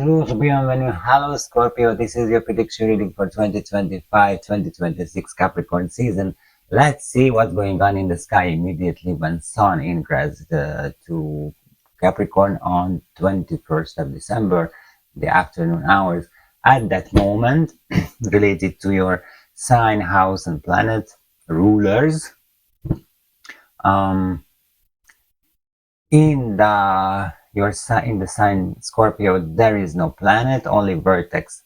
Hello Scorpio, this is your prediction reading for 2025-2026 Capricorn season. Let's see what's going on in the sky immediately when Sun ingressed to Capricorn on 21st of December, the afternoon hours. At that moment, related to your sign, house, and planet rulers, in the sign Scorpio, there is no planet, only vertex.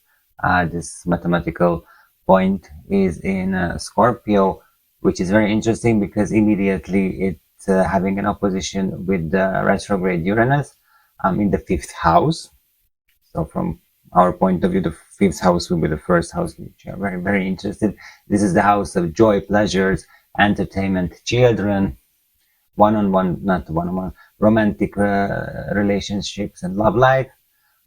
This mathematical point is in Scorpio, which is very interesting because immediately it's having an opposition with the retrograde Uranus in the 5th house. So from our point of view, the 5th house will be the first house, which are very, very interested. This is the house of joy, pleasures, entertainment, children, not one-on-one, romantic relationships and love life.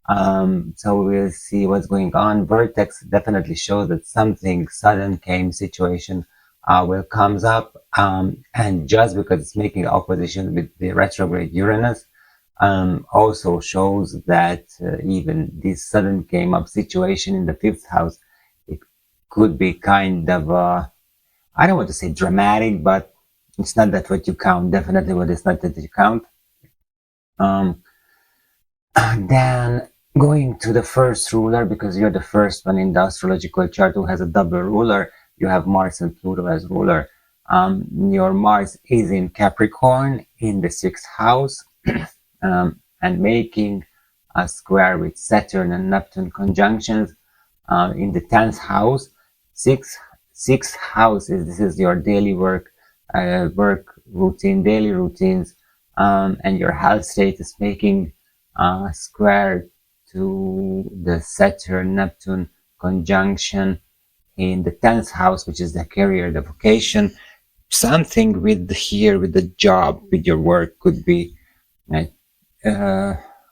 So we'll see what's going on. Vertex definitely shows that something sudden came situation will comes up, and just because it's making opposition with the retrograde Uranus, also shows that even this sudden came up situation in the 5th house, it could be kind of I don't want to say dramatic, but it's not that what you count. Definitely what is not that you count. Then going to the first ruler, because you're the first one in the astrological chart who has a double ruler. You have Mars and Pluto as ruler. Your Mars is in Capricorn in the 6th house, and making a square with Saturn and Neptune conjunctions in the 10th house. Sixth house this is your daily work routine, daily routines, and your health status, making square to the Saturn Neptune conjunction in the 10th house, which is the career, the vocation. Something with the job, with your work could be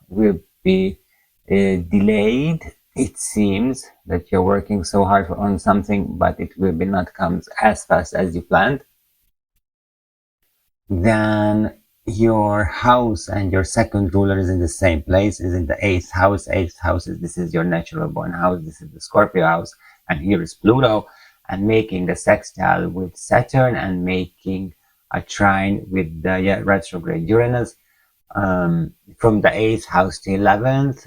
will be delayed. It seems that you're working so hard on something, but it will be not come as fast as you planned. Then your house and your second ruler is in the same place, is in the 8th house. 8th house this is your natural born house. This is the Scorpio house, and here is Pluto, and making a sextile with Saturn and making a trine with the retrograde Uranus from the 8th house to 11th.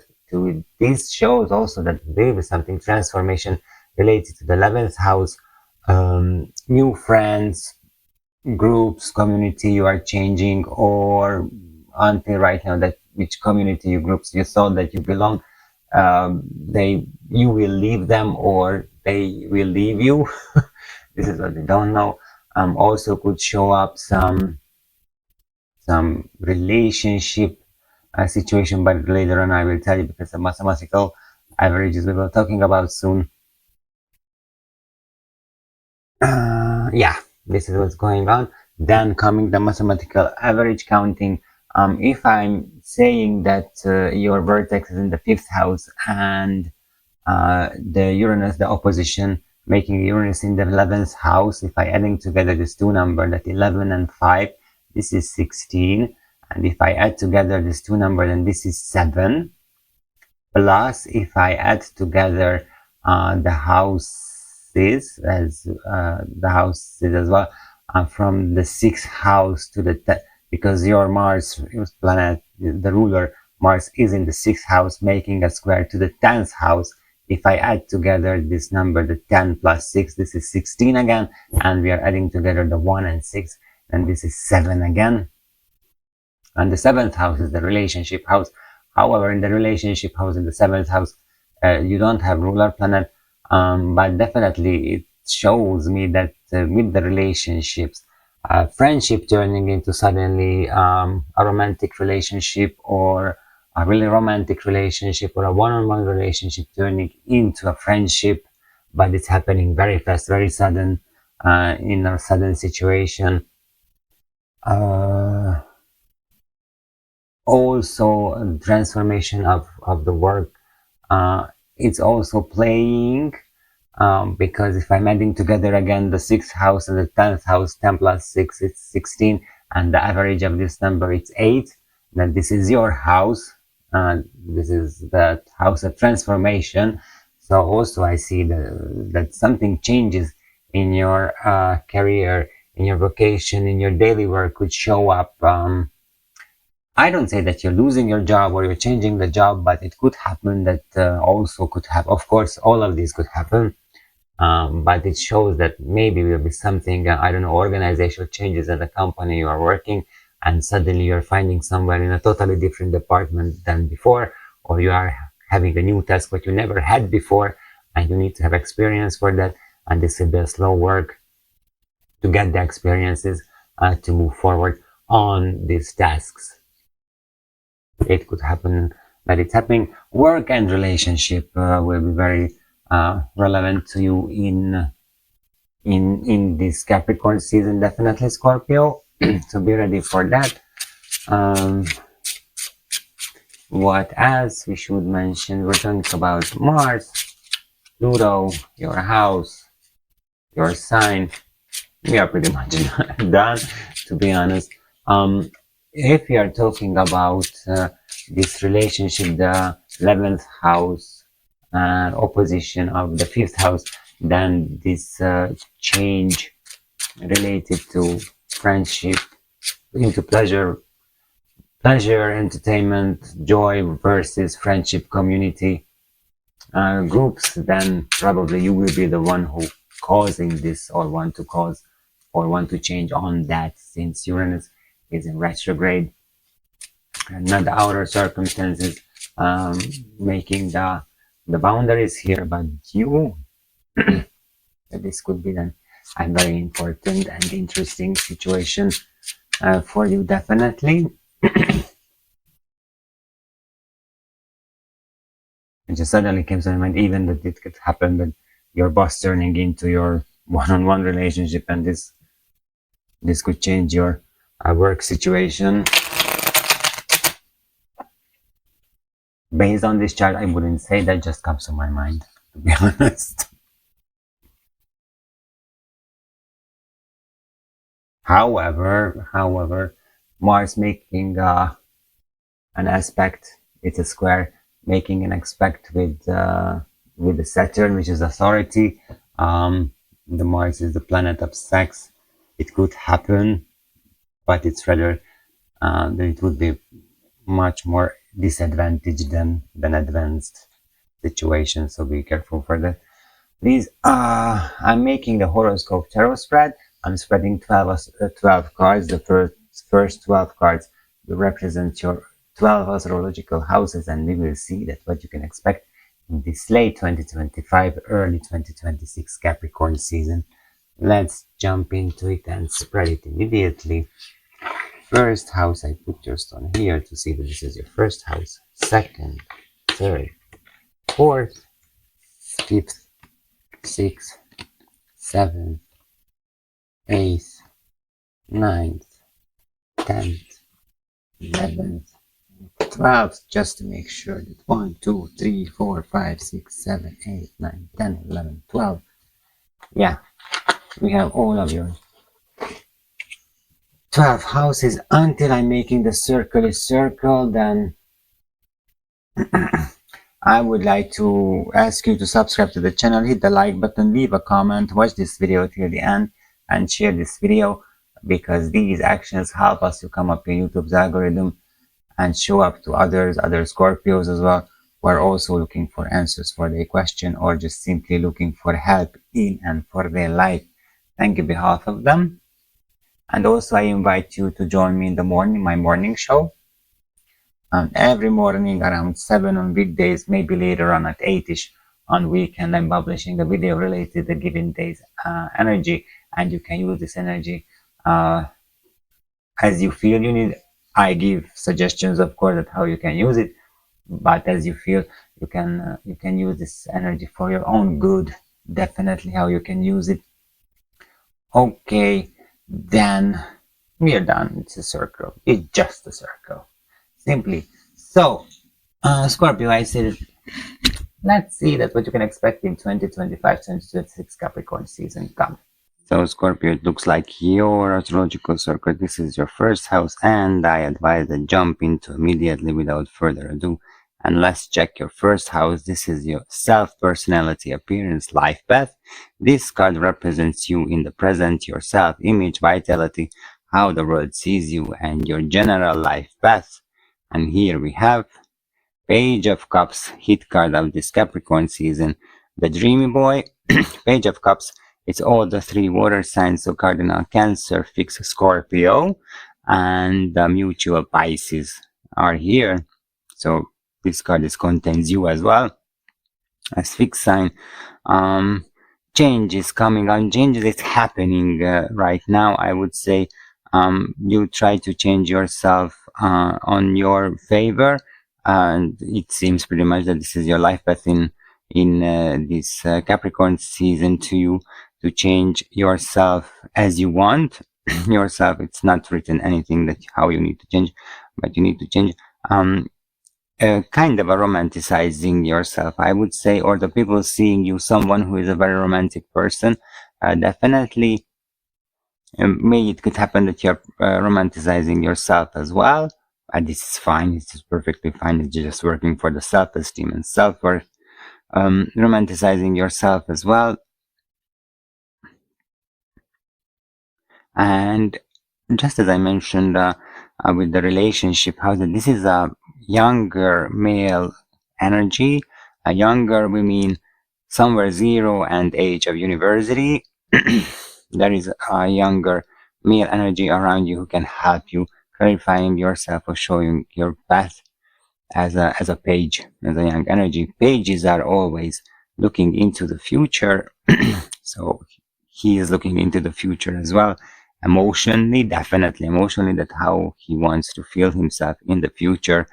This shows also that there is something transformation related to the 11th house, new friends, groups, community you are changing, or until right now that which community groups you thought that you belong, you will leave them or they will leave you. This is what we don't know. Also could show up some relationship situation, but later on I will tell you, because the mathematical averages we were talking about soon. Yeah, this is what's going on. Then coming the mathematical average counting. If I'm saying that your vertex is in the 5th house and the Uranus, the opposition, making Uranus in the 11th house, if I adding together these two numbers, that 11 and 5, this is 16. And if I add together these two numbers, then this is 7. Plus, if I add together the houses as well, from the 6th house to the 10th, because your Mars planet, the ruler Mars, is in the 6th house, making a square to the 10th house. If I add together this number, the 10 plus 6, this is 16 again, and we are adding together the 1 and 6, and this is 7 again. And the 7th house is the relationship house. However, in the relationship house, in the 7th house, you don't have ruler planet, but definitely it shows me that with the relationships, friendship turning into suddenly a romantic relationship, or a really romantic relationship, or a one-on-one relationship turning into a friendship, but it's happening very fast, very sudden, in a sudden situation. Also transformation of the work, it's also playing, because if I'm adding together again the 6th house and the 10th house, 10 plus 6, it's 16, and the average of this number, it's 8. Then this is your house, This is that house of transformation. So also I see that something changes in your career, in your vocation, in your daily work could show up. I don't say that you're losing your job or you're changing the job, but it could happen that also could happen. Of course, all of these could happen. But it shows that maybe will be something, I don't know, organizational changes at the company you are working, and suddenly you're finding somewhere in a totally different department than before, or you are having a new task what you never had before, and you need to have experience for that, and this will be a slow work to get the experiences to move forward on these tasks. It could happen that it's happening. Work and relationship will be very relevant to you in this Capricorn season, definitely, Scorpio. So be ready for that. What else we should mention? We're talking about Mars, Pluto, your house, your sign. We are pretty much done, to be honest. If you are talking about this relationship, the 11th house opposition of the 5th house, then this change related to friendship into pleasure, entertainment, joy versus friendship, community groups, then probably you will be the one who causing this, or want to cause, or want to change on that, since Uranus is in retrograde, and not the outer circumstances making the boundaries here, but you this could be then a very important and interesting situation for you, definitely. It just suddenly came to my mind, even that it could happen that your boss turning into your one-on-one relationship, and this could change your work situation. Based on this chart, I wouldn't say, that just comes to my mind, to be honest. However, Mars making an aspect, it's a square, making an aspect with the Saturn, which is authority. The Mars is the planet of sex. It could happen, but it's rather that it would be much more disadvantaged than advanced situation. So be careful for that. Please, I'm making the horoscope tarot spread. I'm spreading 12 cards. The first 12 cards will represent your 12 astrological houses, and we will see that what you can expect in this late 2025, early 2026 Capricorn season. Let's jump into it and spread it immediately. First house, I put your stone here to see that this is your first house. Second, third, fourth, fifth, sixth, seventh, eighth, ninth, 10th, 11th, 12th, just to make sure that 1, 2, 3, 4, 5, 6, 7, 8, 9, 10, 11, 12. Yeah, we have all of your 12 houses until I'm making the circle a circle. Then I would like to ask you to subscribe to the channel, hit the like button, leave a comment, watch this video till the end, and share this video, because these actions help us to come up in YouTube's algorithm and show up to other Scorpios as well, who are also looking for answers for their question, or just simply looking for help in and for their life. Thank you on behalf of them. And also I invite you to join me in the morning, my morning show. Every morning around 7 on weekdays, maybe later on at 8ish on weekend, I'm publishing a video related to the given day's energy, and you can use this energy as you feel you need. I give suggestions, of course, at how you can use it, but as you feel, you can use this energy for your own good. Definitely how you can use it. Okay, then we are done. It's a circle. It's just a circle, simply. So, Scorpio, I said, let's see that what you can expect in 2025-2026 Capricorn season come. So Scorpio, it looks like your astrological circle, this is your first house, and I advise that jump into immediately without further ado And let's check your first house. This is your self, personality, appearance, life path. This card represents you in the present, your self image, vitality, how the world sees you, and your general life path. And here we have Page of Cups, hit card of this Capricorn season. The Dreamy Boy, Page of Cups, it's all the three water signs, so Cardinal, Cancer, Fixed, Scorpio, and the Mutual, Pisces are here. So this card contains you as well as fixed sign. Change is coming on, changes is happening right now. I would say you try to change yourself on your favor, and it seems pretty much that this is your life path in this Capricorn season to you, to change yourself as you want yourself. It's not written anything that how you need to change, but you need to change kind of a romanticizing yourself, I would say, or the people seeing you someone who is a very romantic person. Definitely maybe it could happen that you're romanticizing yourself as well. This is fine, it's just perfectly fine. It's just working for the self-esteem and self-worth. Romanticizing yourself as well. And just as I mentioned with the relationship, how this is a younger male energy. A younger, we mean somewhere 0 and age of university. There is a younger male energy around you who can help you clarifying yourself or showing your path as a page, as a young energy. Pages are always looking into the future. So he is looking into the future as well. Emotionally, definitely emotionally, that how he wants to feel himself in the future.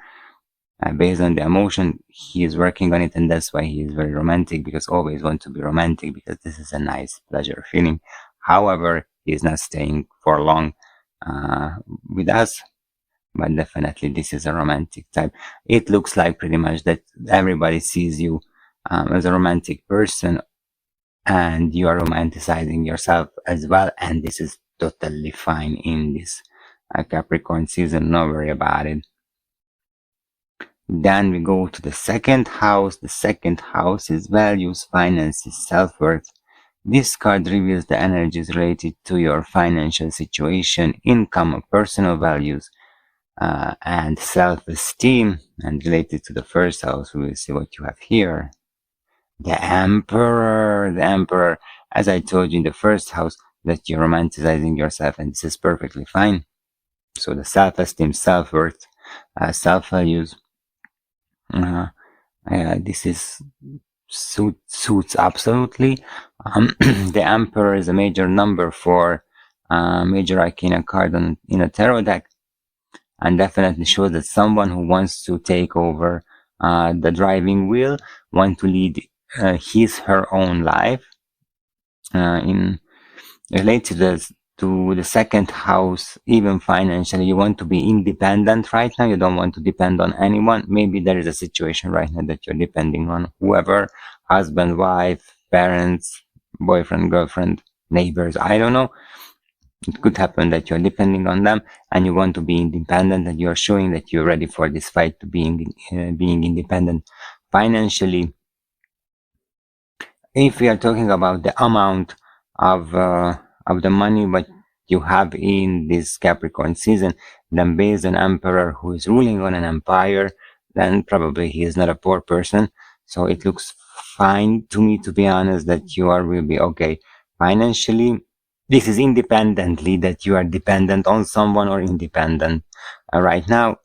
Based on the emotion, he is working on it, and that's why he is very romantic, because always want to be romantic, because this is a nice pleasure feeling. However, he is not staying for long with us, but definitely this is a romantic type. It looks like pretty much that everybody sees you as a romantic person, and you are romanticizing yourself as well, and this is totally fine in this Capricorn season. No worry about it. Then we go to the second house. The second house is values, finances, self-worth. This card reveals the energies related to your financial situation, income, personal values, and self-esteem. And related to the first house, we will see what you have here. The Emperor. The Emperor, as I told you in the first house, that you're romanticizing yourself, and this is perfectly fine. So the self-esteem, self-worth, self-values, this is suits absolutely. The Emperor is a major number for major arcana card in a tarot deck, and definitely shows that someone who wants to take over the driving wheel, want to lead her own life. In related to the second house, even financially, you want to be independent right now. You don't want to depend on anyone. Maybe there is a situation right now that you're depending on whoever, husband, wife, parents, boyfriend, girlfriend, neighbors, I don't know. It could happen that you're depending on them and you want to be independent, and you're showing that you're ready for this fight to being independent financially. If we are talking about the amount of the money what you have in this Capricorn season, then based on Emperor who is ruling on an empire, then probably he is not a poor person. So it looks fine to me, to be honest, that you will be okay financially. This is independently that you are dependent on someone or independent right now.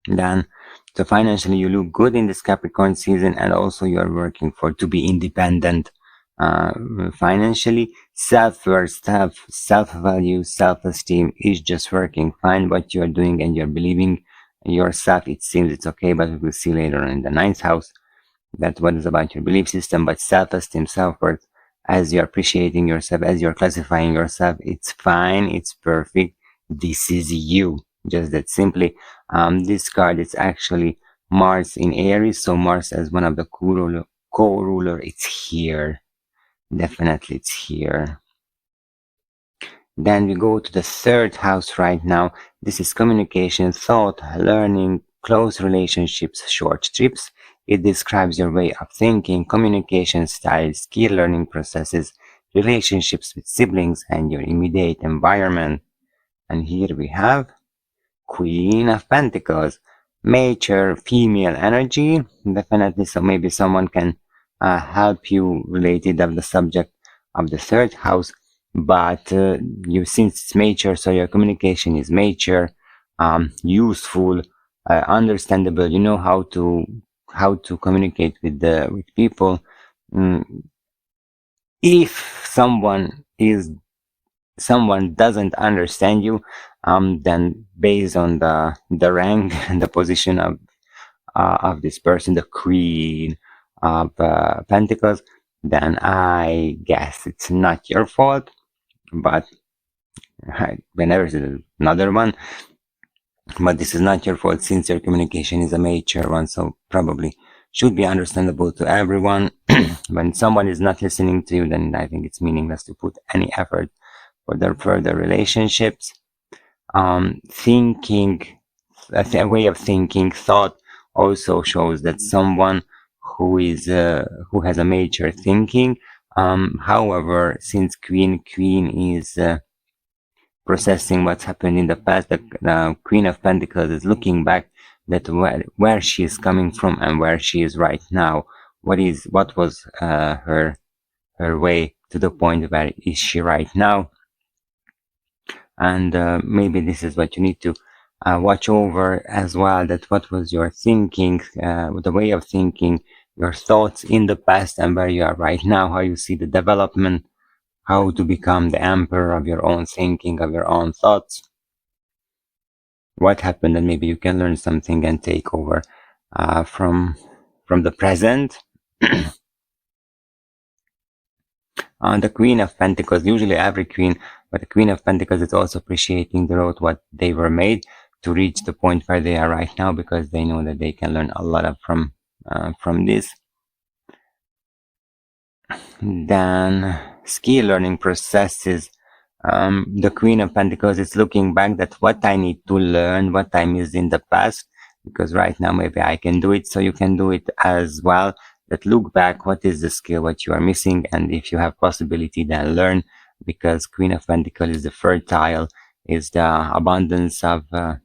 Then so financially you look good in this Capricorn season, and also you are working to be independent financially. Self-worth, self-value, self-esteem is just working fine. What you are doing and you're believing yourself, it seems it's okay, but we will see later in the 9th house that what is about your belief system. But self-esteem, self-worth, as you're appreciating yourself, as you're classifying yourself, it's fine, it's perfect. This is you, just that simply. This card is actually Mars in Aries, so Mars as one of the co-ruler, it's here. Definitely it's here. Then we go to the 3rd house right now. This is communication, thought, learning, close relationships, short trips. It describes your way of thinking, communication styles, skill learning processes, relationships with siblings, and your immediate environment. And here we have Queen of Pentacles, mature female energy, definitely. So maybe someone can help you related of the subject of the third house, but you, since it's mature, so your communication is mature, useful, understandable. You know how to communicate with people. Mm, if someone doesn't understand you, then based on the rank and the position of this person, the Queen of Pentacles, then I guess it's not your fault. But whenever there's another one, but this is not your fault since your communication is a mature one, so probably should be understandable to everyone. When someone is not listening to you, then I think it's meaningless to put any effort for their further relationships. Thinking, a way of thinking, thought also shows that someone who has a major thinking. However, since Queen is processing what's happened in the past, the Queen of Pentacles is looking back that where she is coming from and where she is right now. What was her way to the point where is she right now? And maybe this is what you need to watch over as well, that what was your thinking, the way of thinking, your thoughts in the past and where you are right now, how you see the development, how to become the emperor of your own thinking, of your own thoughts, what happened, and maybe you can learn something and take over from the present. The Queen of Pentacles, usually every queen, but the Queen of Pentacles is also appreciating the road what they were made to reach the point where they are right now, because they know that they can learn a lot from this. Then skill learning processes. The Queen of Pentacles is looking back that what I need to learn, what I missed in the past, because right now maybe I can do it, so you can do it as well. That look back, what is the skill what you are missing, and if you have possibility, then learn, because Queen of Pentacles is the fertile, is the abundance of the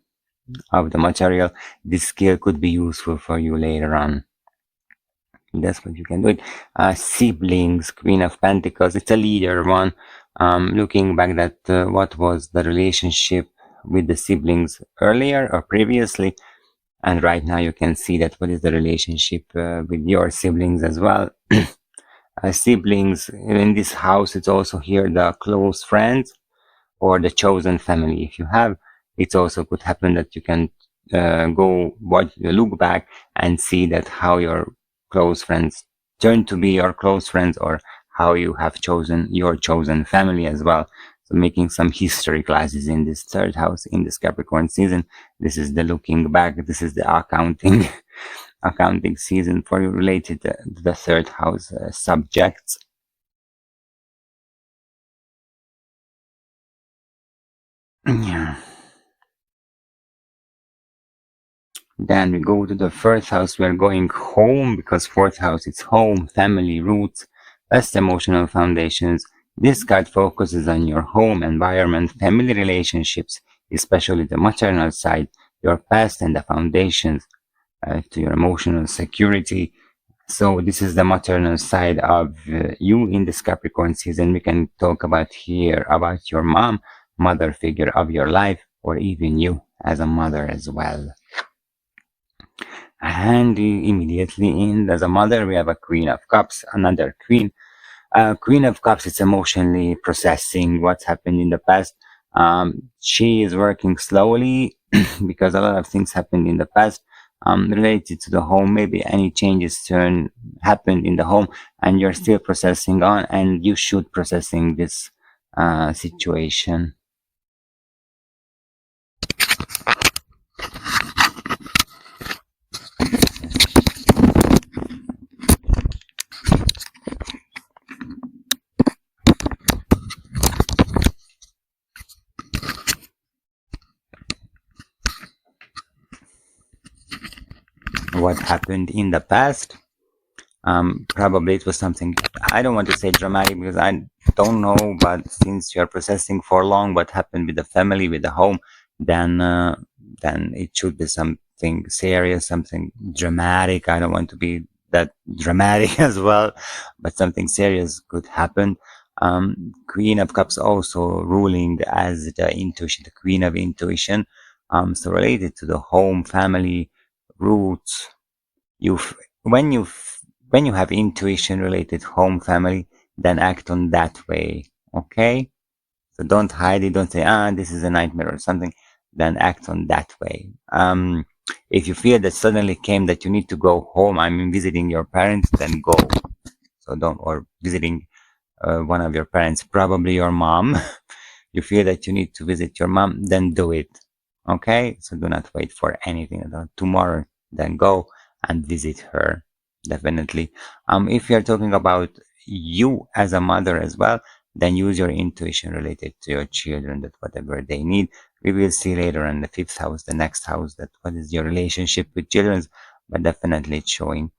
material. This skill could be useful for you later on. That's what you can do it. Siblings, Queen of Pentacles, it's a leader one. Looking back that what was the relationship with the siblings earlier or previously, and right now you can see that what is the relationship with your siblings as well. Siblings in this house, it's also here the close friends or the chosen family. If you have, it also could happen that you can look back and see that how your close friends turn to be your close friends, or how you have chosen your chosen family as well. So making some history classes in this third house in this Capricorn season. This is the looking back. This is the accounting accounting season for you related to the third house subjects. Yeah. Then we go to the first house. We are going home, because fourth house is home, family, roots, best emotional foundations. This card focuses on your home environment, family relationships, especially the maternal side, your past, and the foundations to your emotional security. So this is the maternal side of you in this Capricorn season. We can talk about here about your mom, mother figure of your life, or even you as a mother as well. And immediately in as a mother, we have a Queen of Cups, another Queen. Queen of Cups is emotionally processing what's happened in the past. She is working slowly because a lot of things happened in the past related to the home. Maybe any changes happened in the home, and you're still processing on, and you should processing this situation. what happened in the past. Probably it was something, I don't want to say dramatic because I don't know, but since you're processing for long what happened with the family, with the home, then it should be something serious, something dramatic. I don't want to be that dramatic as well, but something serious could happen. Queen of Cups also ruling as the intuition, the Queen of Intuition. So related to the home, family, roots. You, when you when you have intuition related home, family, then act on that way. Okay, so don't hide it. Don't say, this is a nightmare or something. Then act on that way. If you feel that suddenly came that you need to go home, I mean visiting your parents, then go. So don't, or visiting one of your parents, probably your mom. You feel that you need to visit your mom, then do it. Okay, so do not wait for anything tomorrow. Then go and visit her. Definitely. If you're talking about you as a mother as well, then use your intuition related to your children, that whatever they need. We will see later in the fifth house, the next house, that what is your relationship with children, but definitely it's showing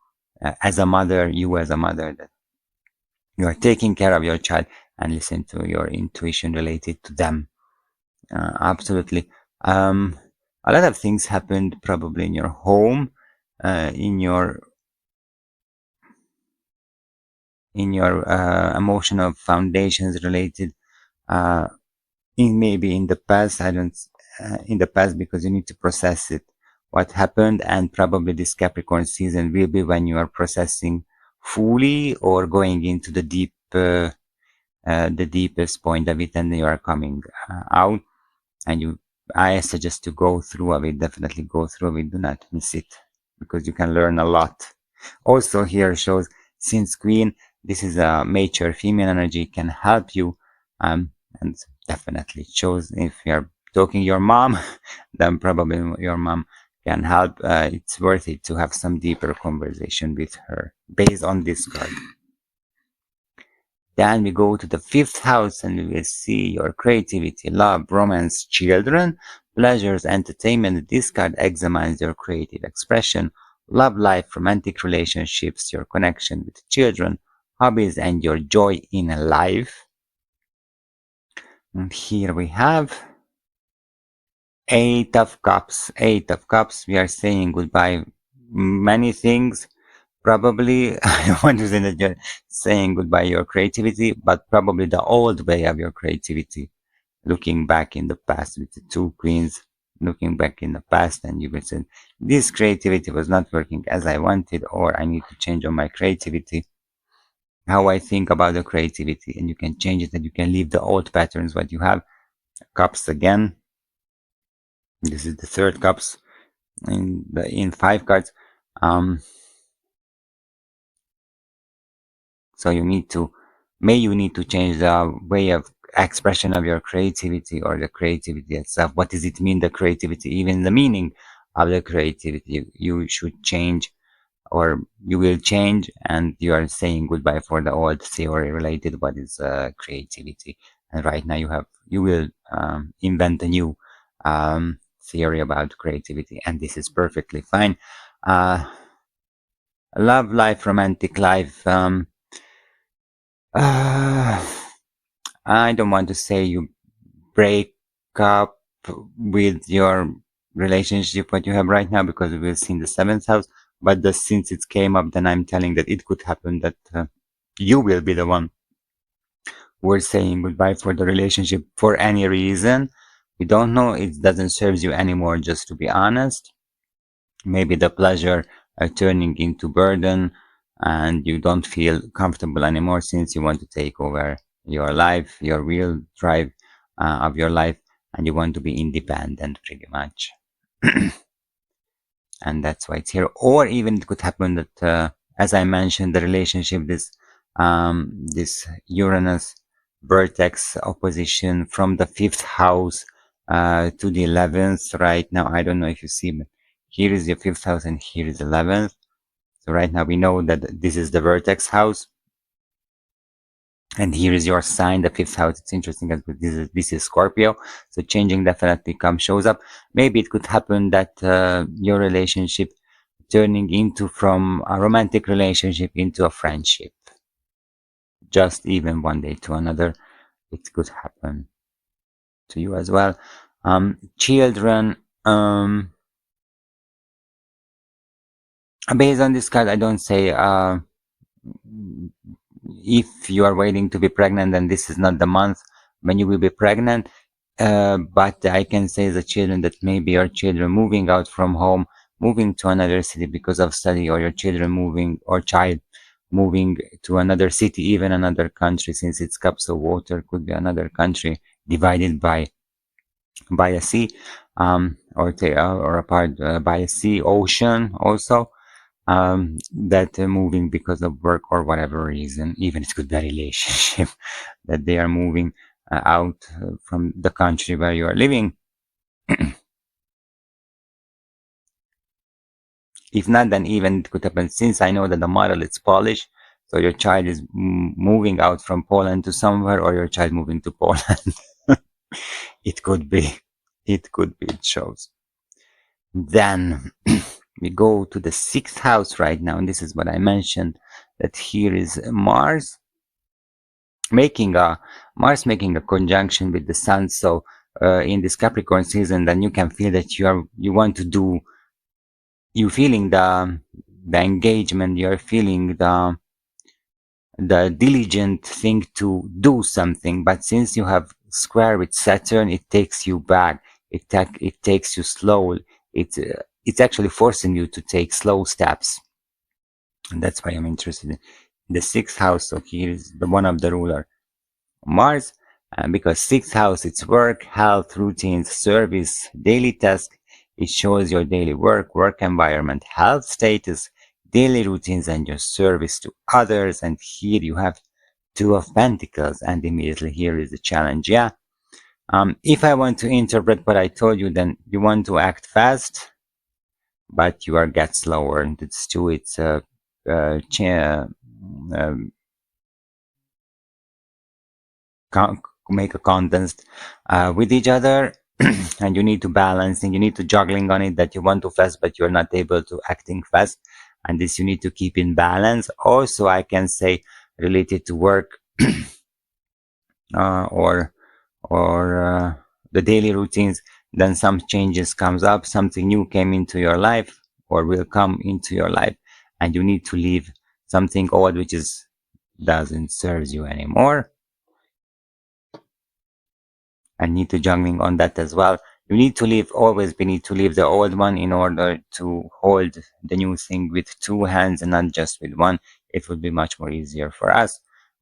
as a mother, you as a mother, that you are taking care of your child and listen to your intuition related to them. Absolutely. A lot of things happened probably in your home, in your emotional foundations related, maybe in the past. I don't in the past, because you need to process it, what happened, and probably this Capricorn season will be when you are processing fully or going into the the deepest point of it, and you are coming out. And I suggest to go through of it. Definitely go through it. Do not miss it, because you can learn a lot. Also here shows, since Queen, this is a mature female energy, can help you. And definitely shows, if you're talking your mom, then probably your mom can help. It's worth it to have some deeper conversation with her based on this card. Then we go to the fifth house and we will see your creativity, love, romance, children, pleasures, entertainment. This card examines your creative expression, love life, romantic relationships, your connection with children, hobbies, and your joy in life. And here we have Eight of Cups. Eight of Cups. We are saying goodbye many things. Probably, I don't want to say that you're saying goodbye your creativity, but probably the old way of your creativity. Looking back in the past with the two queens, looking back in the past, and you will say, this creativity was not working as I wanted, or I need to change on my creativity, how I think about the creativity, and you can change it, and you can leave the old patterns what you have. Cups again. This is the third cups in 5 cards. So you need to change the way of expression of your creativity, or the creativity itself. What does it mean, the creativity? Even the meaning of the creativity, you should change, or you will change, and you are saying goodbye for the old theory related what is creativity. And right now you will invent a new theory about creativity, and this is perfectly fine. Love life, romantic life. I don't want to say you break up with your relationship what you have right now, because we will see in the 7th house, but since it came up, then I'm telling that it could happen that you will be the one who is saying goodbye for the relationship for any reason. We don't know, it doesn't serve you anymore, just to be honest. Maybe the pleasure turning into burden, and you don't feel comfortable anymore, since you want to take over your life, your real drive of your life, and you want to be independent pretty much. And that's why it's here. Or even it could happen that, as I mentioned, the relationship, this Uranus vertex opposition from the 5th house to the 11th right now. I don't know if you see, but here is your 5th house and here is 11th. So right now we know that this is the vertex house, and here is your sign, the 5th house. It's interesting that this is Scorpio, so changing definitely shows up. Maybe it could happen that your relationship turning into from a romantic relationship into a friendship. Just even one day to another, it could happen to you as well. Children, based on this card, I don't say if you are waiting to be pregnant, then this is not the month when you will be pregnant. But I can say the children that maybe your children moving out from home, moving to another city because of study, or your children moving or child moving to another city, even another country, since it's cups of water, could be another country divided by a sea, or apart by a sea, ocean also. That moving because of work or whatever reason, even it could be a relationship, that they are moving out from the country where you are living. If not, then even it could happen, since I know that the model is Polish, so your child is moving out from Poland to somewhere, or your child moving to Poland. It could be. It could be, it shows. Then we go to the sixth house right now, and this is what I mentioned, that here is making a making a conjunction with the sun. So in this Capricorn season, then you can feel that you want to do, you feeling the engagement, you're feeling the diligent thing to do something. But since you have square with Saturn, it takes you back. It takes you slow. It's actually forcing you to take slow steps, and that's why I'm interested in the sixth house. So here is the one of the ruler, Mars, because sixth house, it's work, health, routines, service, daily task. It shows your daily work environment, health status, daily routines, and your service to others. And here you have Two of Pentacles, and immediately here is the challenge. Yeah. If I want to interpret what I told you, then you want to act fast, but you are get slower. And it's two. It's make a contest with each other, and you need to balance, and you need to juggling on it, that you want to fast but you're not able to acting fast, and this you need to keep in balance. Also, I can say related to work, or the daily routines, then some changes comes up, something new came into your life or will come into your life, and you need to leave something old which is doesn't serve you anymore, and need to juggling on that as well. You need to leave, always we need to leave the old one in order to hold the new thing with two hands and not just with one. It would be much more easier for us,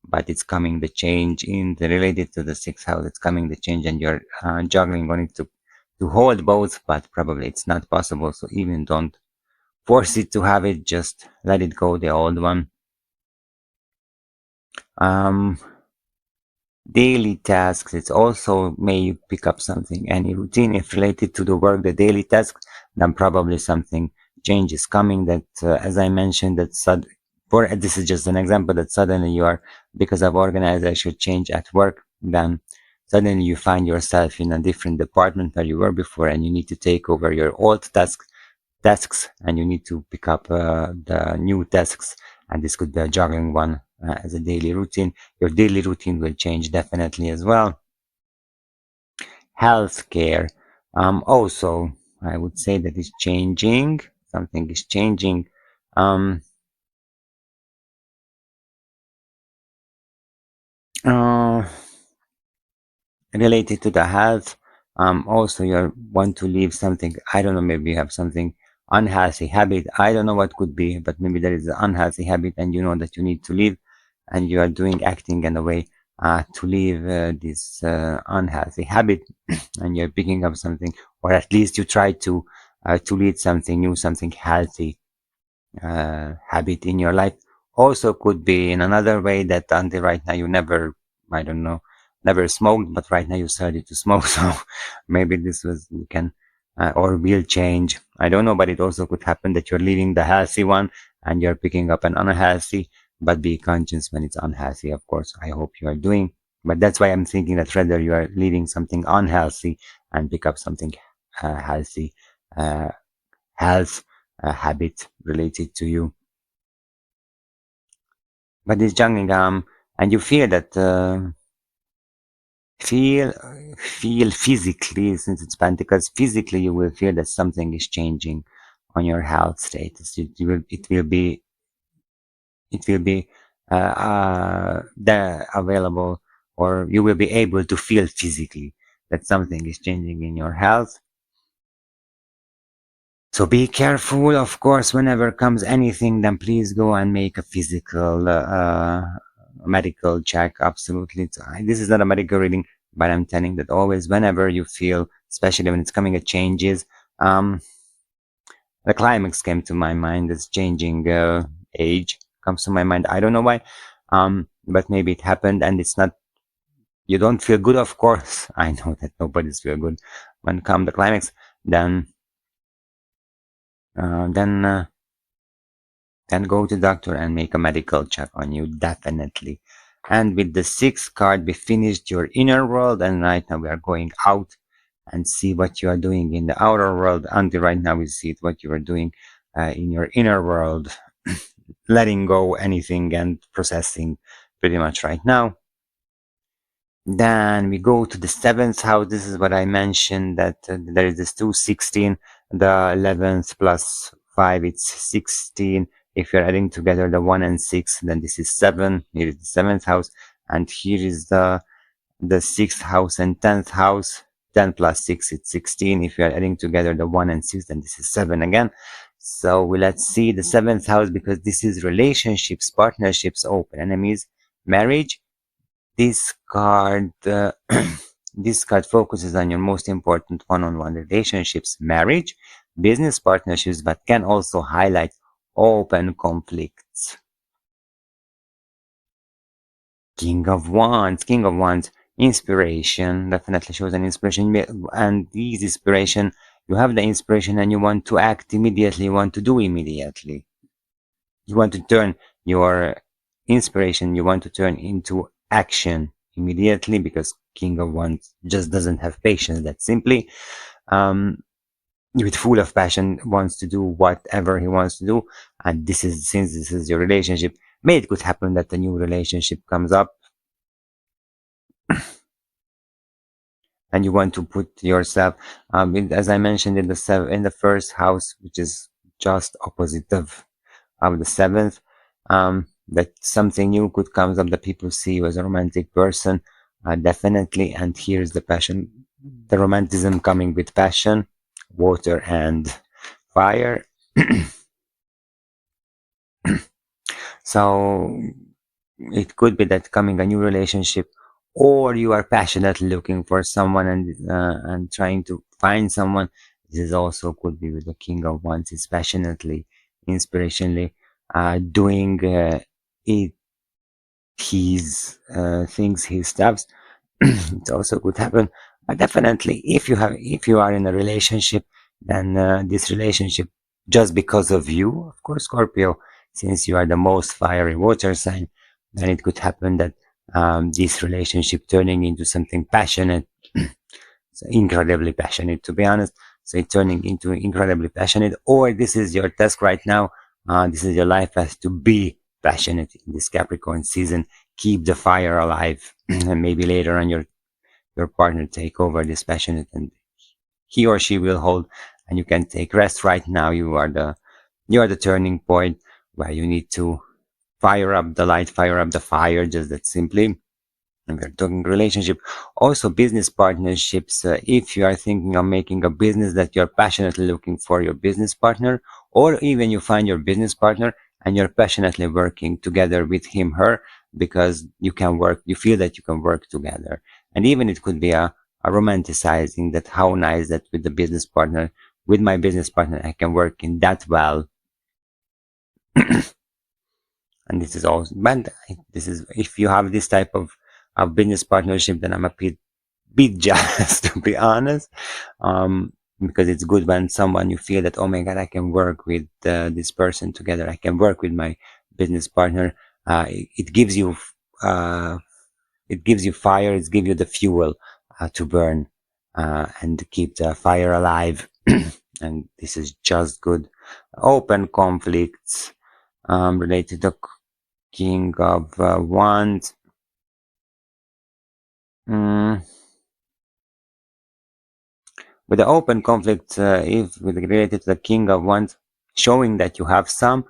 but it's coming the change in the related to the sixth house. It's coming the change, and you're juggling on it to hold both, but probably it's not possible. So even don't force it to have it, just let it go, the old one. Daily tasks, it's also may you pick up something, any routine if related to the work, the daily tasks, then probably something change is coming, that as I mentioned, that this is just an example, that suddenly you are, because of organizational change at work, then suddenly you find yourself in a different department where you were before, and you need to take over your old tasks, and you need to pick up the new tasks, and this could be a juggling one as a daily routine. Your daily routine will change definitely as well. Healthcare, also I would say that is changing. Something is changing. Related to the health, also you want to leave something, I don't know, maybe you have something unhealthy habit, I don't know what could be, but maybe there is an unhealthy habit and you know that you need to leave, and you are doing acting in a way to leave this unhealthy habit, and you're picking up something, or at least you try to lead something new, something healthy habit in your life. Also could be in another way, that until right now you never, I don't know, never smoked, but right now you started to smoke. So maybe this was, you can, or will change. I don't know, but it also could happen that you're leaving the healthy one and you're picking up an unhealthy, but be conscious when it's unhealthy, of course. I hope you are doing, but that's why I'm thinking that rather you are leaving something unhealthy and pick up something healthy, health habit related to you. But this juggling, and you feel that, feel feel physically, since it's pentacles, physically you will feel that something is changing on your health status. It will be available, or you will be able to feel physically that something is changing in your health. So be careful, of course. Whenever comes anything, then please go and make a physical medical check. Absolutely. This is not a medical reading, but I'm telling that always, whenever you feel, especially when it's coming at changes, um, the climax came to my mind. This changing age comes to my mind. I don't know why, but maybe it happened, and it's not. You don't feel good, of course. I know that nobody's feel good when come the climax. Then, uh, then. Uh, then go to doctor and make a medical check on you, definitely. And with the sixth card, we finished your inner world, and right now we are going out and see what you are doing in the outer world. Until right now, we see what you are doing in your inner world, letting go anything and processing pretty much right now. Then we go to the seventh house. This is what I mentioned, that there is this 216, the 11th plus 5, it's 16. If you're adding together the 1 and 6, then this is 7. Here is the 7th house, and here is the 6th house and 10th house. 10 plus 6, it's 16. If you're adding together the 1 and 6, then this is 7 again. So let's see the 7th house, because this is relationships, partnerships, open enemies, marriage. This card, this card focuses on your most important one-on-one relationships, marriage, business partnerships, but can also highlight open conflicts. King of Wands, inspiration, definitely shows an inspiration, and this inspiration, you have the inspiration and you want to act immediately, you want to do immediately. You want to turn your inspiration, you want to turn into action immediately, because King of Wands just doesn't have patience, that simply. With full of passion, wants to do whatever he wants to do. And this is, since this is your relationship, maybe it could happen that a new relationship comes up and you want to put yourself, as I mentioned, in the first house, which is just opposite of the seventh, that something new could come up, that people see you as a romantic person, definitely. And here's the passion, the romanticism coming with passion, water and fire. So it could be that coming a new relationship, or you are passionately looking for someone and trying to find someone. This is also could be with the King of Wands. Is passionately, inspirationally doing it, his things, his steps. It also could happen. But definitely, if you are in a relationship, then this relationship, just because of you, of course, Scorpio, since you are the most fiery water sign, then it could happen that this relationship turning into something passionate, so incredibly passionate, to be honest. So it's turning into incredibly passionate, or this is your task right now. This is your life path to be passionate in this Capricorn season. Keep the fire alive, and maybe later on your partner take over this passionate, and he or she will hold, and you can take rest. Right now, you are the turning point where you need to fire up the light, fire up the fire, just that simply. And we're talking relationship, also business partnerships. If you are thinking of making a business that you're passionately looking for your business partner, or even you find your business partner and you're passionately working together with him, her, because you can work, you feel that you can work together. And even it could be a romanticizing, that how nice that with the business partner, with my business partner, I can work in that well. And this is also, but this is, if you have this type of business partnership, then I'm a bit jealous, to be honest, because it's good when someone, you feel that, oh my god, I can work with this person together, I can work with my business partner. It gives you fire, it gives you the fuel to burn and keep the fire alive. And this is just good. Open conflicts related to King of Wands. With the open conflict, if related to the King of Wands, showing that you have some,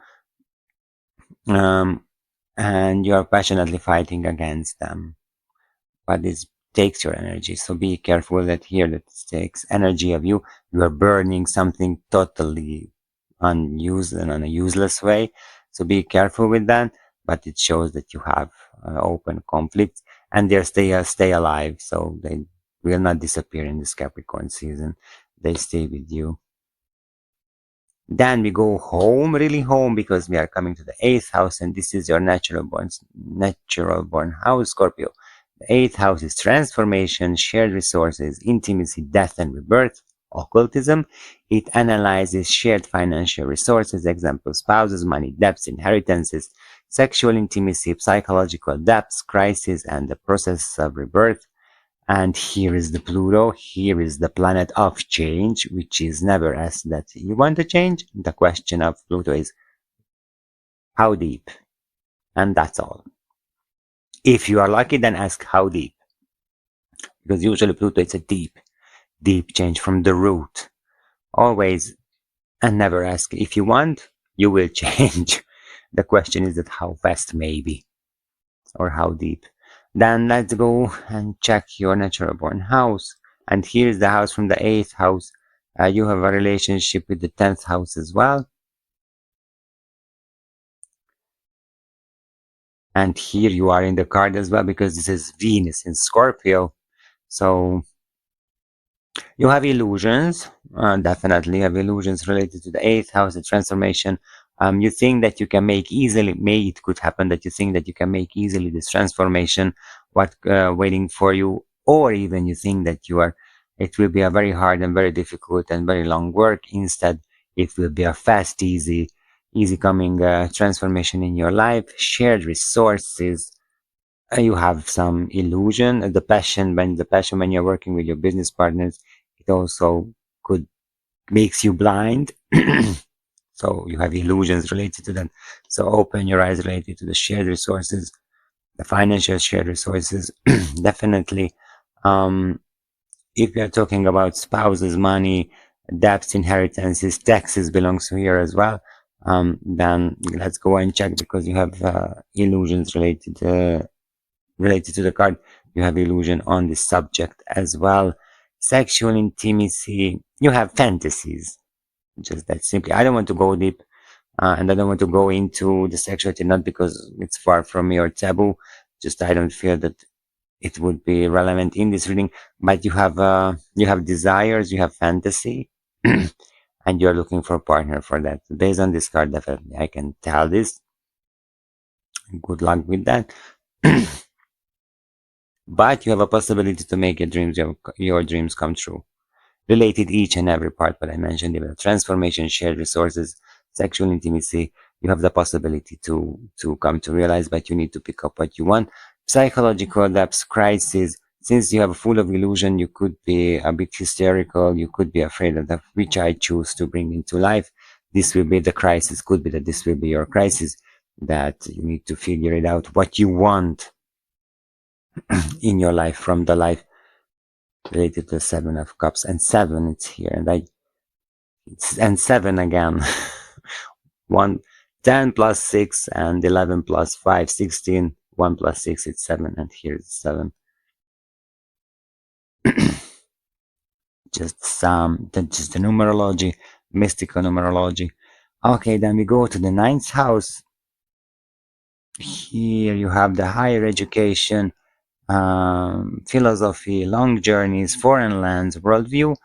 and you are passionately fighting against them, but this takes your energy. So be careful that here that takes energy of you. You are burning something totally unused and in a useless way. So be careful with that. But it shows that you have open conflicts, and they stay alive. So they will not disappear in this Capricorn season. They stay with you. Then we go home, really home, because we are coming to the 8th house, and this is your natural born house, Scorpio. The 8th house is transformation, shared resources, intimacy, death and rebirth, occultism. It analyzes shared financial resources, example, spouses, money, debts, inheritances, sexual intimacy, psychological depths, crisis, and the process of rebirth. And here is the Pluto, here is the planet of change, which is never asked that you want to change. The question of Pluto is how deep? And that's all. If you are lucky, then ask how deep. Because usually Pluto is a deep change from the root. Always and never ask if you want, you will change. The question is that how fast maybe, or how deep. Then let's go and check your natural born house. And here's the house from the 8th house. You have a relationship with the 10th house as well. And here you are in the card as well, because this is Venus in Scorpio. So you have illusions, definitely have illusions related to the 8th house, the transformation. You think that you can make easily, it could happen that you think that you can make easily this transformation, waiting for you, or even you think that it will be a very hard and very difficult and very long work. Instead, it will be a fast, easy coming transformation in your life. Shared resources. You have some illusion. The passion when you're working with your business partners, it also could makes you blind. So you have illusions related to that. So open your eyes related to the shared resources, the financial shared resources. Definitely. If you're talking about spouses, money, debts, inheritances, taxes belongs to here as well. Then let's go and check, because you have illusions related to the card. You have illusion on this subject as well. Sexual intimacy. You have fantasies. Just that simply. I don't want to go deep, and I don't want to go into the sexuality, not because it's far from me or taboo. Just I don't feel that it would be relevant in this reading. But you have desires, you have fantasy, and you're looking for a partner for that. Based on this card, definitely I can tell this. Good luck with that. But you have a possibility to make your dreams come true. Related each and every part, but I mentioned even transformation, shared resources, sexual intimacy. You have the possibility to come to realize, but you need to pick up what you want. Psychological depths, crisis. Since you have full of illusion, you could be a bit hysterical. You could be afraid of that, which I choose to bring into life. This will be the crisis. Could be that this will be your crisis, that you need to figure it out what you want in your life, from the life related to the 7 of Cups. And 7, it's here, and 7 again. 10 plus 6 and 11 plus 5, 16. 1 plus 6, it's 7, and here it's 7. just the numerology, mystical numerology. Okay, then we go to the 9th house. Here you have the higher education, philosophy, long journeys, foreign lands, worldview.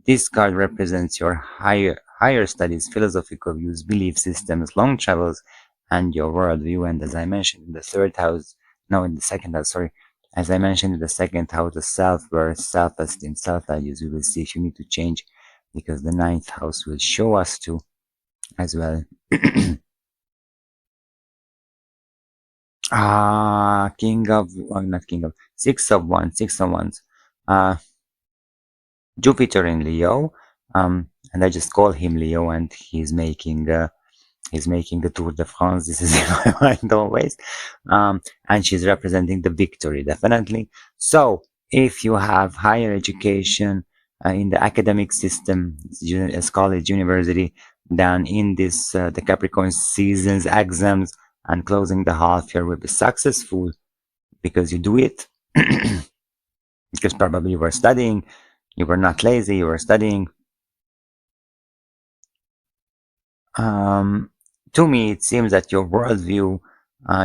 This card represents your higher studies, philosophical views, belief systems, long travels, and your worldview. And as I mentioned in the second house, as I mentioned in the second house, the self-worth, self-esteem, self-values, we will see if you need to change, because the 9th house will show us to as well. Six of Wands. Jupiter in Leo. and I just call him Leo, and he's making the Tour de France. This is in my mind always. And she's representing the victory, definitely. So if you have higher education in the academic system, as college, university, then in this, the Capricorn seasons, exams, and closing the half year will be successful because you do it. Because probably you were studying, you were not lazy, you were studying. To me, it seems that your worldview,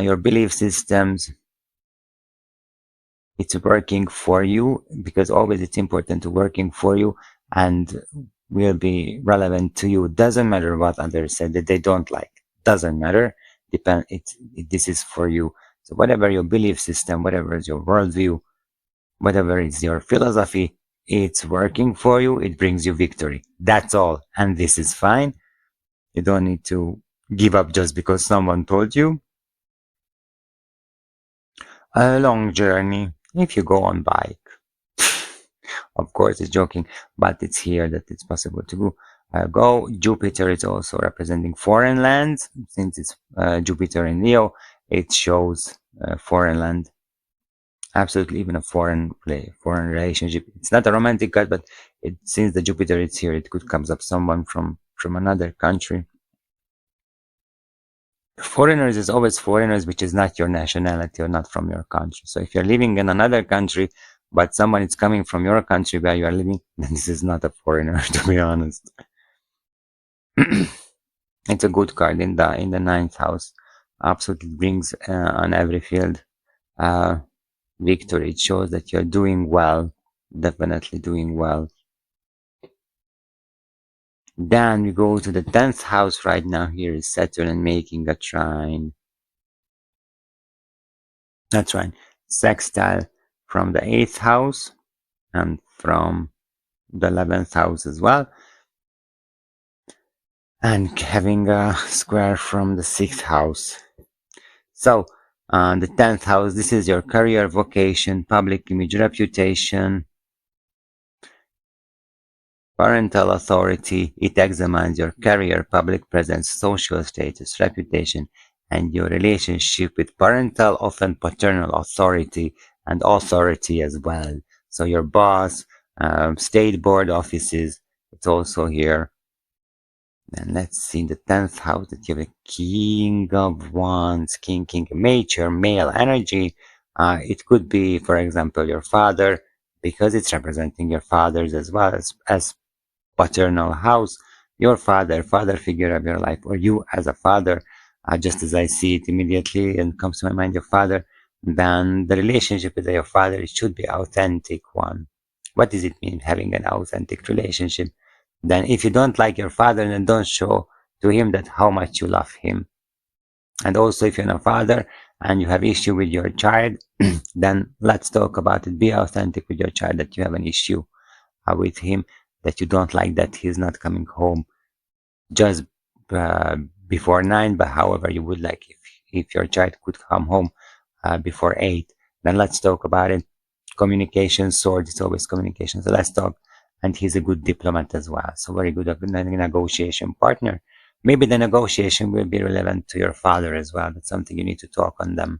your belief systems, it's working for you, because always it's important to working for you and will be relevant to you. Doesn't matter what others said that they don't like. Doesn't matter. This is for you. So whatever your belief system, whatever is your worldview, whatever is your philosophy, it's working for you. It brings you victory. That's all. And this is fine. You don't need to give up just because someone told you. A long journey if you go on bike. Of course, it's joking, but it's here that it's possible to go. Jupiter is also representing foreign lands. Since it's Jupiter in Leo, it shows foreign land. Absolutely, even a foreign relationship. It's not a romantic card, but since the Jupiter is here, it could comes up someone from another country. Foreigners is always foreigners, which is not your nationality or not from your country. So if you're living in another country, but someone is coming from your country where you are living, then this is not a foreigner, to be honest. It's a good card in the ninth house. Absolutely brings on every field victory. It shows that you're doing well, definitely doing well. Then we go to the 10th house right now. Here is Saturn and making a trine. That's right. Sextile from the 8th house and from the 11th house as well. And having a square from the 6th house. So, the 10th house, this is your career, vocation, public image, reputation, parental authority. It examines your career, public presence, social status, reputation, and your relationship with parental, often paternal authority, and authority as well. So your boss, state board offices, it's also here. And let's see the 10th house that you have a King of Wands, King, major male energy. It could be, for example, your father, because it's representing your fathers as well as paternal house, your father figure of your life, or you as a father, just as I see it immediately and comes to my mind, your father, then the relationship with your father, it should be authentic one. What does it mean having an authentic relationship? Then if you don't like your father, then don't show to him that how much you love him. And also if you're a father and you have issue with your child, then let's talk about it. Be authentic with your child that you have an issue with him, that you don't like that he's not coming home just before 9, but however you would like, if your child could come home before 8, then let's talk about it. Communication, sword, it's always communication, so let's talk. And he's a good diplomat as well, so very good negotiation partner. Maybe the negotiation will be relevant to your father as well. That's something you need to talk on them.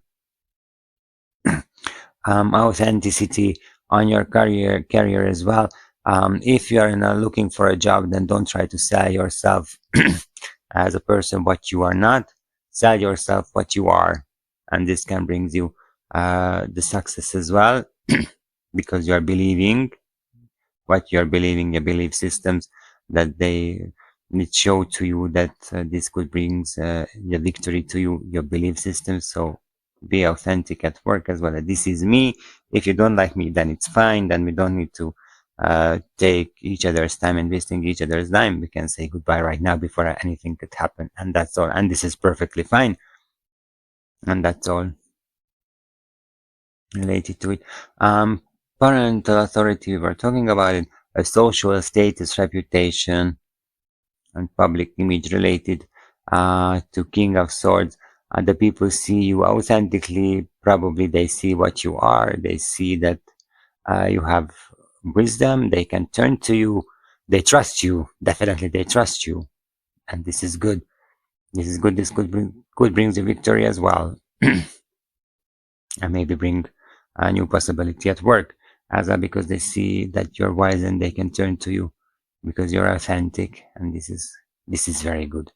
Authenticity on your career as well. If you are looking for a job, then don't try to sell yourself as a person what you are not. Sell yourself what you are, and this can bring you the success as well, because you are believing what you are believing, your belief systems, that it show to you that this could bring the victory to you, your belief system. So be authentic at work as well. This is me. If you don't like me, then it's fine. Then we don't need to take each other's time and wasting each other's time. We can say goodbye right now before anything could happen, and that's all. And this is perfectly fine. And that's all related to it. Parental authority, we were talking about it. A social status, reputation, and public image related to King of Swords. The people see you authentically. Probably they see what you are. They see that you have wisdom. They can turn to you. they trust you. Definitely they trust you, and this is good. This is good. This could bring the victory as well. And maybe bring a new possibility at work as well, because they see that you're wise and they can turn to you because you're authentic, and this is very good.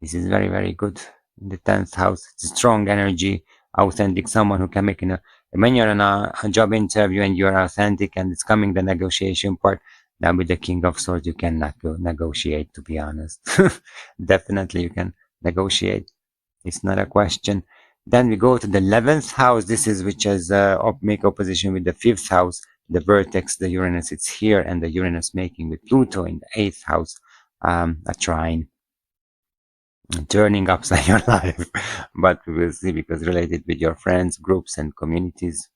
This is very, very good. In the 10th house, it's a strong energy, authentic, someone who can make when you're in a job interview and you're authentic and it's coming the negotiation part, now with the King of Swords, you cannot go negotiate, to be honest. Definitely you can negotiate. It's not a question. Then we go to the 11th house. This is which is make opposition with the 5th house. The vertex, the Uranus, it's here, and the Uranus making with Pluto in the 8th house, a trine, turning upside your life. But we will see, because related with your friends, groups, and communities,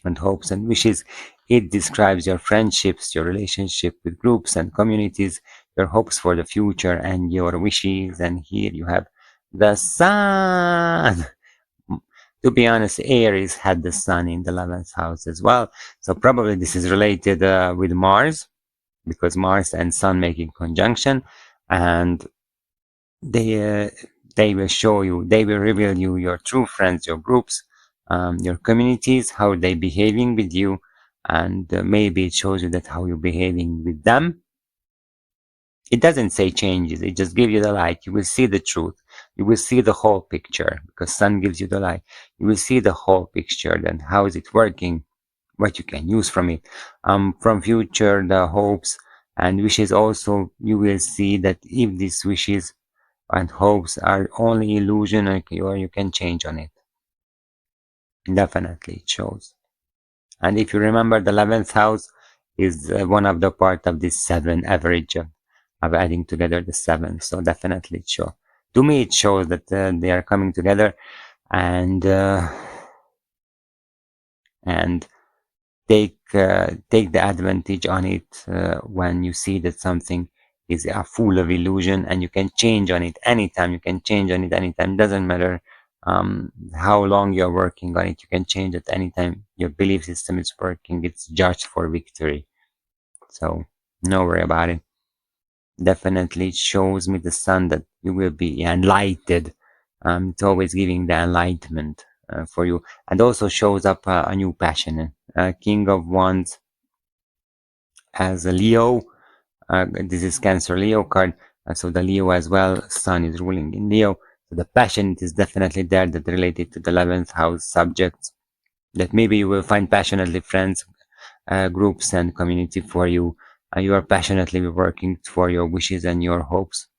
and hopes and wishes. It describes your friendships, your relationship with groups and communities, your hopes for the future, and your wishes. And here you have the sun. To be honest, Aries had the sun in the 11th house as well. So probably this is related with Mars, because Mars and Sun making conjunction, and they uh, they will show you, they will reveal you your true friends, your groups, your communities, how they behaving with you, and maybe it shows you that how you're behaving with them. It doesn't say changes, it just gives you the light. You will see the truth. You will see the whole picture, because sun gives you the light. You will see the whole picture, then how is it working, what you can use from it. From future, the hopes and wishes also, you will see that if these wishes and hopes are only illusion, or you can change on it. Definitely it shows. And if you remember, the 11th house is one of the part of this 7 average of adding together the 7. So definitely it shows. To me, it shows that they are coming together, and and take the advantage on it when you see that something is full of illusion, and you can change on it anytime. You can change on it anytime. Doesn't matter how long you're working on it. You can change it anytime. Your belief system is working. It's judged for victory. So no worry about it. Definitely it shows me the sun that you will be enlightened. It's always giving the enlightenment for you, and also shows up a new passion. King of Wands as a Leo. This is Cancer Leo card. So the Leo as well, Sun is ruling in Leo. So the passion is definitely there, that related to the 11th house subjects. That maybe you will find passionately friends, groups, and community for you. You are passionately working for your wishes and your hopes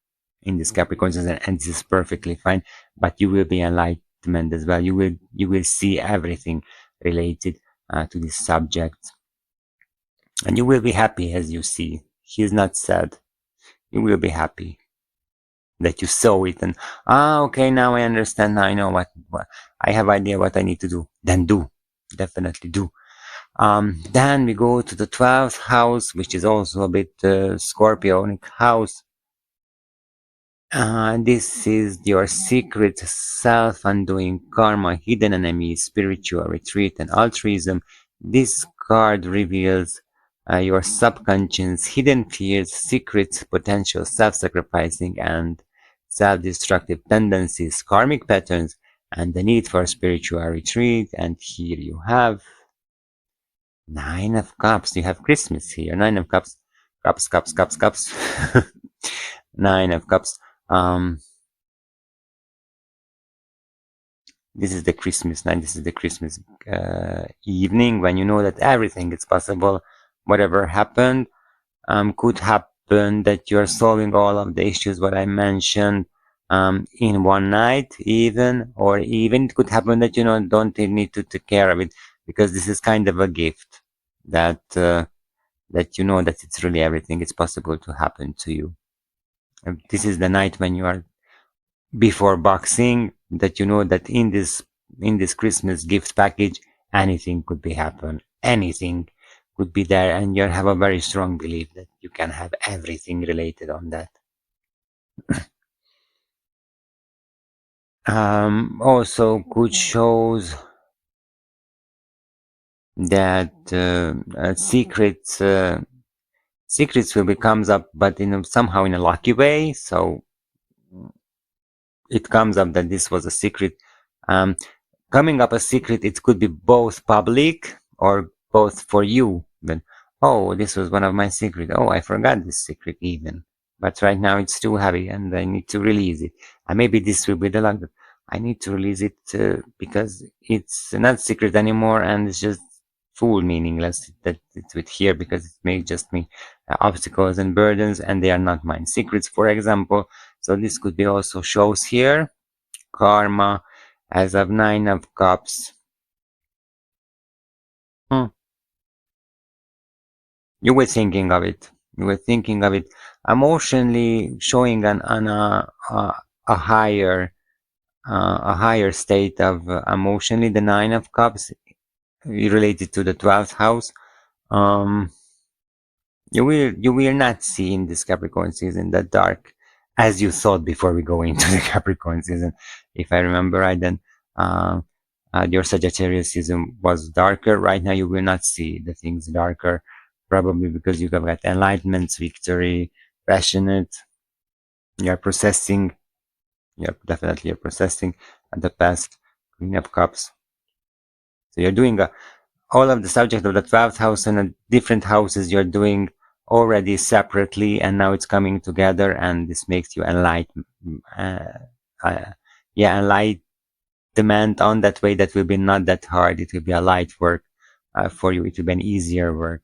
in this Capricorn season, and this is perfectly fine. But you will be enlightenment as well. You will see everything related to this subject, and you will be happy as you see. He is not sad. You will be happy that you saw it, and okay, now I understand. Now I know what I have idea what I need to do. Then do, definitely do. Then we go to the 12th house, which is also a bit Scorpionic house. This is your secret self, undoing karma, hidden enemies, spiritual retreat, and altruism. This card reveals your subconscious, hidden fears, secrets, potential self-sacrificing, and self-destructive tendencies, karmic patterns, and the need for spiritual retreat. And here you have Nine of Cups. You have Christmas here. Nine of Cups. Cups. Nine of Cups. This is the Christmas night. This is the Christmas evening, when you know that everything is possible. Whatever happened could happen, that you're solving all of the issues what I mentioned in one night, even, or even it could happen that you don't need to take care of it, because this is kind of a gift that that you know that it's really everything is possible to happen to you. This is the night when you are before boxing, that you know that in this Christmas gift package, anything could be happen, anything could be there, and you have a very strong belief that you can have everything related on that. Also good shows that secrets will be comes up, but somehow in a lucky way. So it comes up that this was a secret. Um, Coming up a secret, it could be both public or both for you. Then, oh, this was one of my secrets. Oh, I forgot this secret even. But right now it's too heavy and I need to release it. And maybe this will be the luck that I need to release it because it's not secret anymore and it's just full meaningless that it's with here because it may just me obstacles and burdens and they are not mine. Secrets, for example. So this could be also shows here karma as of 9 of Cups. You were thinking of it. You were thinking of it. Emotionally showing on a higher state of emotionally the 9 of Cups related to the 12th house. Um, you will not see in this Capricorn season the dark as you thought before we go into the Capricorn season. If I remember right, then your Sagittarius season was darker. Right now, you will not see the things darker, probably because you have got enlightenment, victory, passionate. You're processing. You're processing the past. Queen of Cups. So you're doing all of the subject of the 12th house and the different houses you're doing already separately, and now it's coming together, and this makes you enlightened. Yeah, enlightenment on that way. That will be not that hard. It will be a light work for you. It will be an easier work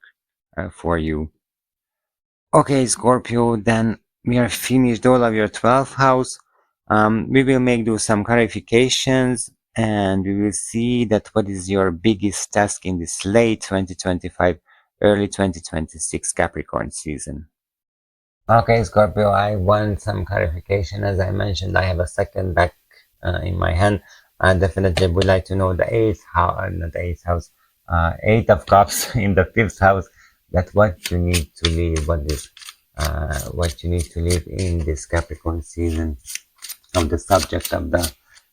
for you. Okay, Scorpio, then we are finished all of your 12th house. We will do some clarifications and we will see that what is your biggest task in this late 2025, early 2026 Capricorn season. Okay, Scorpio, I want some clarification. As I mentioned, I have a second deck in my hand. I definitely would like to know the 8th house, not the 8th house, 8 of Cups in the 5th house. That what you need to leave, what you need to leave in this Capricorn season of the subject of the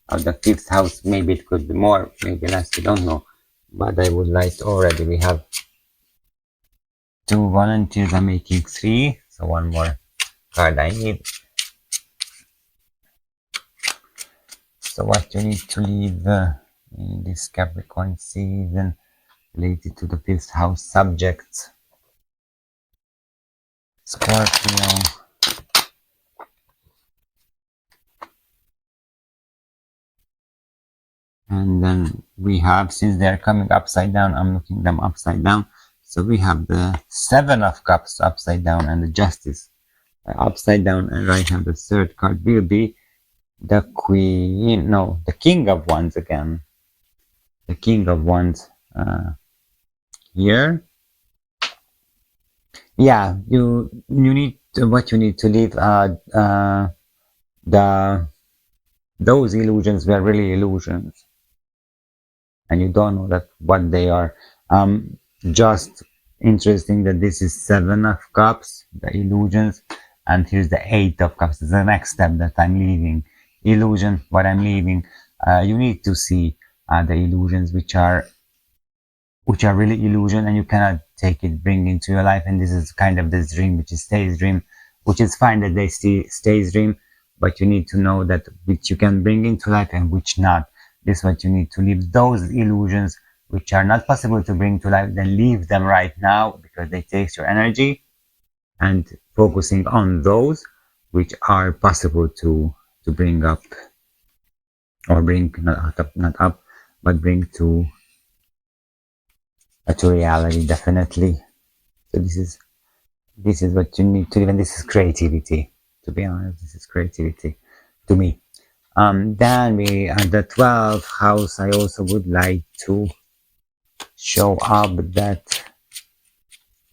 5th house. Maybe it could be more, maybe less, we don't know. But I would like already, we have 2 volunteers, I'm making 3, so one more card I need. So what you need to leave in this Capricorn season related to the 5th house subject. Scorpio. And then we have, since they're coming upside down, I'm looking them upside down. So we have the 7 of Cups upside down and the Justice upside down. And right now the third card will be the Queen, no, the King of Wands again. The King of Wands here. Yeah, you need what you need to leave those illusions were really illusions and you don't know that what they are. Just interesting that this is 7 of Cups, the illusions, and here's the 8 of Cups. The next step that I'm leaving illusion, what I'm leaving. You need to see the illusions which are really illusion, and you cannot take it, bring into your life. And this is kind of this dream, which is stays dream, which is fine that they stays dream, but you need to know that which you can bring into life and which not. This is what you need to leave. Those illusions which are not possible to bring to life, then leave them right now because they take your energy, and focusing on those which are possible to bring up, or bring not up, but bring to reality, definitely. So this is what you need to live, and this is creativity. To be honest, this is creativity to me. Then we at the 12th house. I also would like to show up that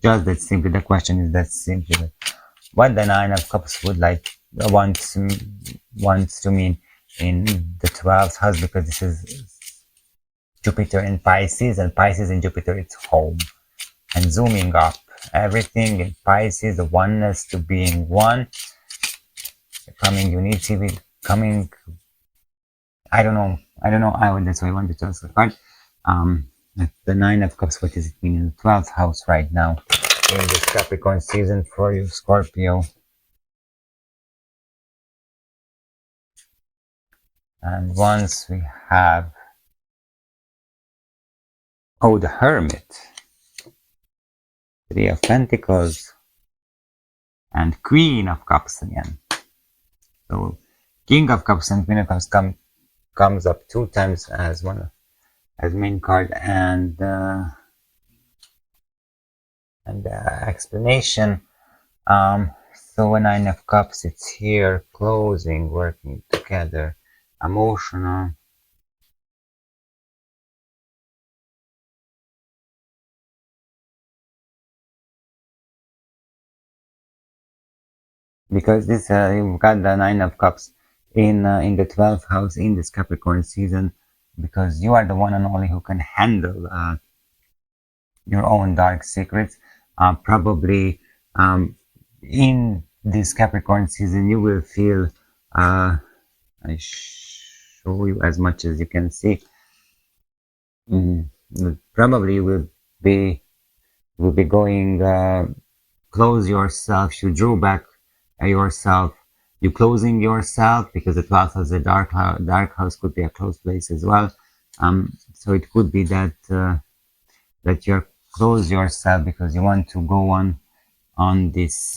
just that simply. The question is that simply what the 9 of Cups would like wants to mean in the 12th house, because this is Jupiter in Pisces, and Pisces in Jupiter, it's home. And zooming up, everything in Pisces, the oneness to being one, coming unity with coming. I don't know. That's why I wanted to ask the card. The 9 of Cups. What does it mean in the 12th house right now? in this Capricorn season for you, Scorpio. And once we have, oh, the Hermit, Three of Pentacles, and Queen of Cups again. So King of Cups and Queen of Cups comes up 2 times as main card, and the explanation. So a Nine of Cups, it's here, closing, working together, emotional. Because this you've got the Nine of Cups in the 12th house in this Capricorn season, because you are the one and only who can handle your own dark secrets. Probably in this Capricorn season you will feel, I show you as much as you can see, probably will be going, close yourself, you drew back yourself, you closing yourself, because the 12th house, the dark house, could be a closed place as well. So it could be that that you're close yourself because you want to go on this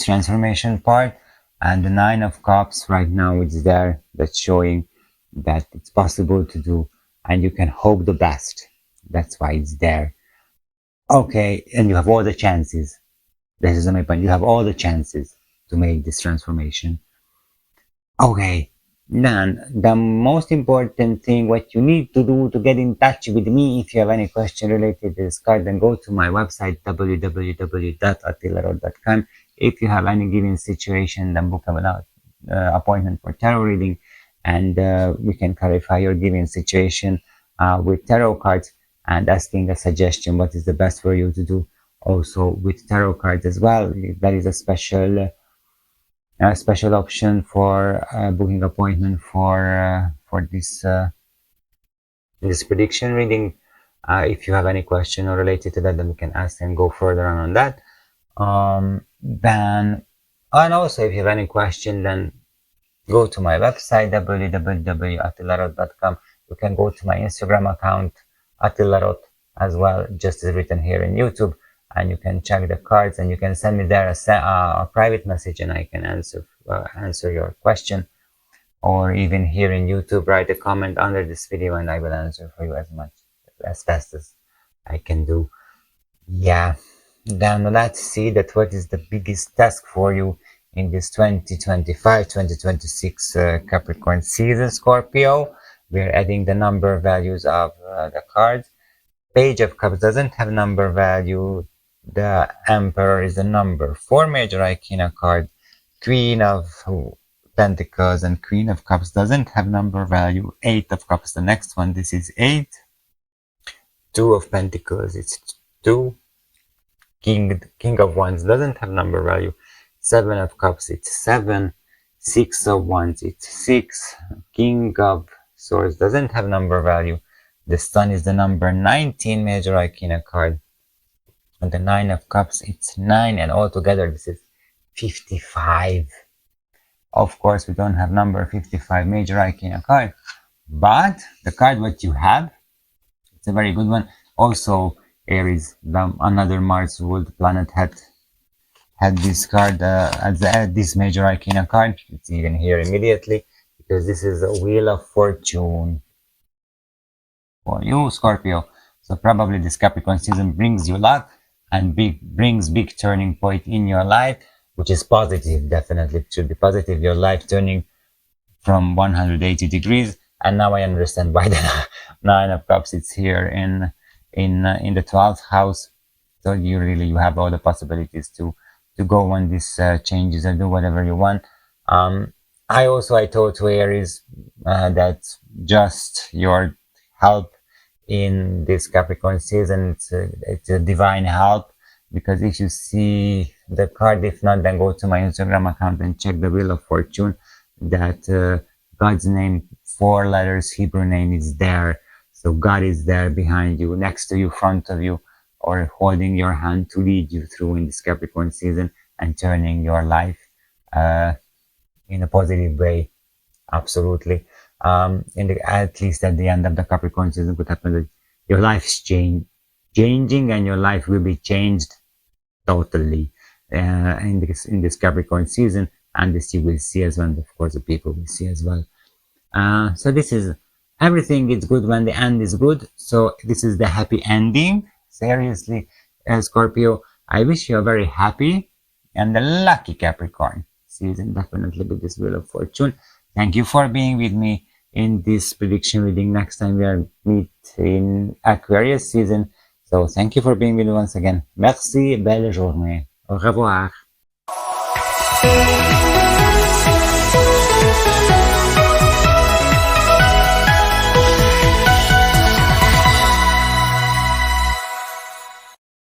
transformation part. And the Nine of Cups right now, it's there, that's showing that it's possible to do, and you can hope the best. That's why it's there. Okay, and you have all the chances. This is my point. You have all the chances to make this transformation. Okay, then the most important thing, what you need to do to get in touch with me, if you have any question related to this card, then go to my website www.attilaroth.com. If you have any given situation, then book an appointment for tarot reading, and we can clarify your given situation with tarot cards, and asking a suggestion what is the best for you to do. Also with tarot cards as well, there is a special option for booking appointment for this prediction reading. If you have any question or related to that, then we can ask and go further on that. Then, and also if you have any question, then go to my website www.attilaroth.com. You can go to my Instagram account attilaroth as well, just as written here in YouTube, and you can check the cards, and you can send me there a private message, and I can answer your question. Or even here in YouTube, write a comment under this video and I will answer for you as fast as I can do. Yeah, then let's see that what is the biggest task for you in this 2025-2026 Capricorn season, Scorpio. We're adding the number values of the cards. Page of Cups doesn't have number value. The Emperor is the number 4 major arcana card. Queen of Pentacles and Queen of Cups doesn't have number value. 8 of Cups, the next one, this is 8. 2 of Pentacles, it's 2. King of Wands doesn't have number value. 7 of Cups, it's 7. 6 of Wands, it's 6. King of Swords doesn't have number value. The Sun is the number 19 major arcana card. And the 9 of Cups, it's 9. And altogether, this is 55. Of course, we don't have number 55 major arcana card. But the card what you have, it's a very good one. Also, Aries, another Mars ruled planet, had this card as this major arcana card. It's even here immediately, because this is a Wheel of Fortune for you, Scorpio. So probably this Capricorn season brings you luck and brings big turning point in your life, which is positive. Definitely it should be positive. Your life turning from 180 degrees. And now I understand why the 9 of Cups, it's here in the 12th house. So you have all the possibilities to go on these changes and do whatever you want. I told to Aries that just your help in this Capricorn season, it's a divine help, because if you see the card, if not, then go to my Instagram account and check the Wheel of Fortune, that God's name, 4 letters Hebrew name, is there. So God is there behind you, next to you, front of you, or holding your hand to lead you through in this Capricorn season and turning your life in a positive way. Absolutely. At least at the end of the Capricorn season could happen that your life is changing and your life will be changed totally in this Capricorn season, and this you will see as well, and of course the people will see as well. So this is everything is good when the end is good. So this is the happy ending. Seriously, Scorpio, I wish you a very happy and a lucky Capricorn season, definitely with this Wheel of Fortune. Thank you for being with me in this prediction reading. Next time we are meet in Aquarius season. So thank you for being with me once again. Merci, belle journée. Au revoir.